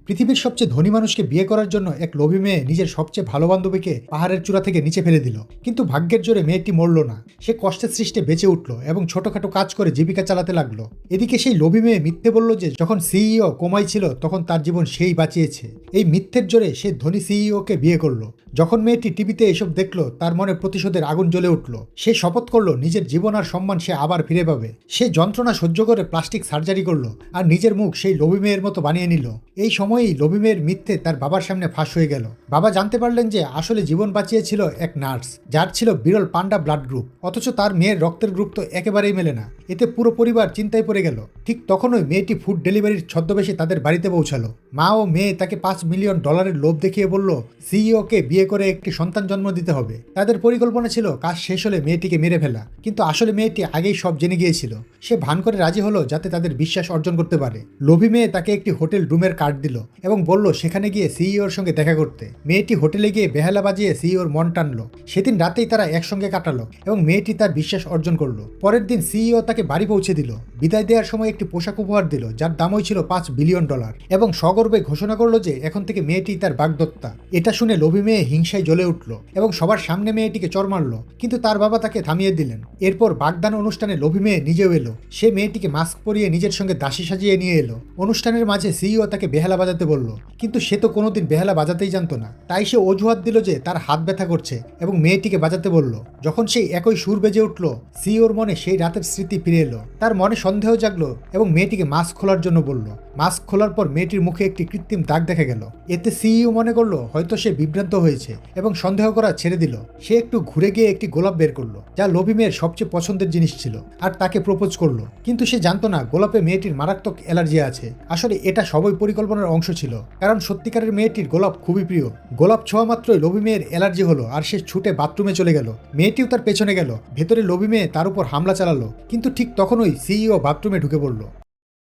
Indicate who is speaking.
Speaker 1: পৃথিবীর সবচেয়ে ধনী মানুষকে বিয়ে করার জন্য এক লোভী মেয়ে নিজের সবচেয়ে ভালো বান্ধবীকে পাহাড়ের চূড়া থেকে নিচে ফেলে দিল, কিন্তু ভাগ্যের জোরে মেয়েটি মরল না। সে কষ্টের সৃষ্টে বেঁচে উঠল এবং ছোটখাটো কাজ করে জীবিকা চালাতে লাগলো। এদিকে সেই লোভী মেয়ে মিথ্যে বলল যে যখন সিইও কোমায় ছিল তখন তার জীবন সেই বাঁচিয়েছে। এই মিথ্যের জোরে সে ধনী সিইওকে বিয়ে করলো। যখন মেয়েটি টিভিতে এসব দেখলো তার মনে প্রতিশোধের আগুন জ্বলে উঠল। সে শপথ করলো নিজের জীবন আর সম্মান সে আবার ফিরে পাবে। সে যন্ত্রণা সহ্য করে প্লাস্টিক সার্জারি করলো আর নিজের মুখ সেই লোভী মেয়ের মতো বানিয়ে নিল। এই সময়েই লোভী মেয়ের মিথ্যে তার বাবার সামনে ফাঁস হয়ে গেল। বাবা জানতে পারলেন যে আসলে জীবন বাঁচিয়েছিল এক নার্স, যার ছিল বিরল পান্ডা ব্লাড গ্রুপ, অথচ তার মেয়ের রক্তের গ্রুপ তো একেবারেই মেলে না। এতে পুরো পরিবার চিন্তায় পড়ে গেল। ঠিক তখনই মেয়েটি ফুড ডেলিভারির ছদ্মবেশে তাদের বাড়িতে পৌঁছালো। মা ও মেয়ে তাকে $5 মিলিয়ন লোভ দেখিয়ে বলল সিইওকে বিয়ে করে একটি সন্তান জন্ম দিতে হবে। তাদের পরিকল্পনা ছিল কাজ শেষ হলে মেয়েটিকে মেরে ফেলা, কিন্তু আসলে মেয়েটি আগেই সব জেনে গিয়েছিল। সে ভান করে রাজি হলো যাতে তাদের বিশ্বাস অর্জন করতে পারে। লোভী মেয়ে তাকে একটি হোটেল রুমের কার্ড দিল এবং বলল সেখানে গিয়ে সিইওর সঙ্গে দেখা করতে। মেয়েটি হোটেলে গিয়ে বেহালা বাজিয়ে সিইওর মন টানলো। সেদিন রাতেই তারা একসঙ্গে কাটালো এবং মেয়েটি তার বিশ্বাস অর্জন করলো। পরের দিন সিইও তাকে বাড়ি পৌঁছে দিল। বিদায় দেওয়ার সময় একটি পোশাক উপহার দিল যার দামই ছিল $5 বিলিয়ন এবং সগর্বে ঘোষণা করলো যে এখন থেকে মেয়েটি তার বাগদত্তা। এটা শুনে লোভী মেয়ে হিংসায় জ্বলে উঠল এবং সবার সামনে মেয়েটিকে চড় মারল, কিন্তু তার বাবা তাকে থামিয়ে দিলেন। এরপর বাগদান অনুষ্ঠানে লোভী মেয়ে নিজেও এলো। সে মেয়েটিকে মাস্ক পরিয়ে নিজের সঙ্গে দাসী সাজিয়ে নিয়ে এলো। অনুষ্ঠানের মাঝে সিইও তাকে বেহালা বাজাতে বলল, কিন্তু সে তো কোনোদিন বেহালা বাজাতেই জানতো না। তাই সে অজুহাত দিল যে তার হাত ব্যথা করছে এবং মেয়েটিকে বাজাতে বলল। যখন সেই একই সুর বেজে উঠল, সিইওর মনে সেই রাতের স্মৃতি ফিরে এলো। তার মনে সন্দেহ জাগলো এবং মেয়েটিকে মাস্ক খোলার জন্য বলল। মাস্ক খোলার পর মেয়েটির মুখে একটি কৃত্রিম দাগ দেখা গেল। এতে সিইও মনে করলো হয়তো সে বিভ্রান্ত হয়েছে এবং সন্দেহ করা ছেড়ে দিল। সে একটু ঘুরে গিয়ে একটি গোলাপ বের করলো, যা লোভী মেয়ের সবচেয়ে পছন্দের জিনিস ছিল, আর তাকে প্রপোজ করলো। কিন্তু সে জানতো না গোলাপে মেয়েটির মারাত্মক অ্যালার্জি আছে। আসলে এটা সবই পরিকল্পনার অংশ ছিল, কারণ সত্যিকারের মেয়েটির গোলাপ খুবই প্রিয়। গোলাপ ছোঁয়া মাত্রই লোভী মেয়ের অ্যালার্জি হলো আর সে ছুটে বাথরুমে চলে গেল। মেয়েটিও তার পেছনে গেল। ভেতরে লোভী মেয়ে তার উপর হামলা চালালো, কিন্তু ঠিক তখনই সিইও বাথরুমে ঢুকে পড়লো।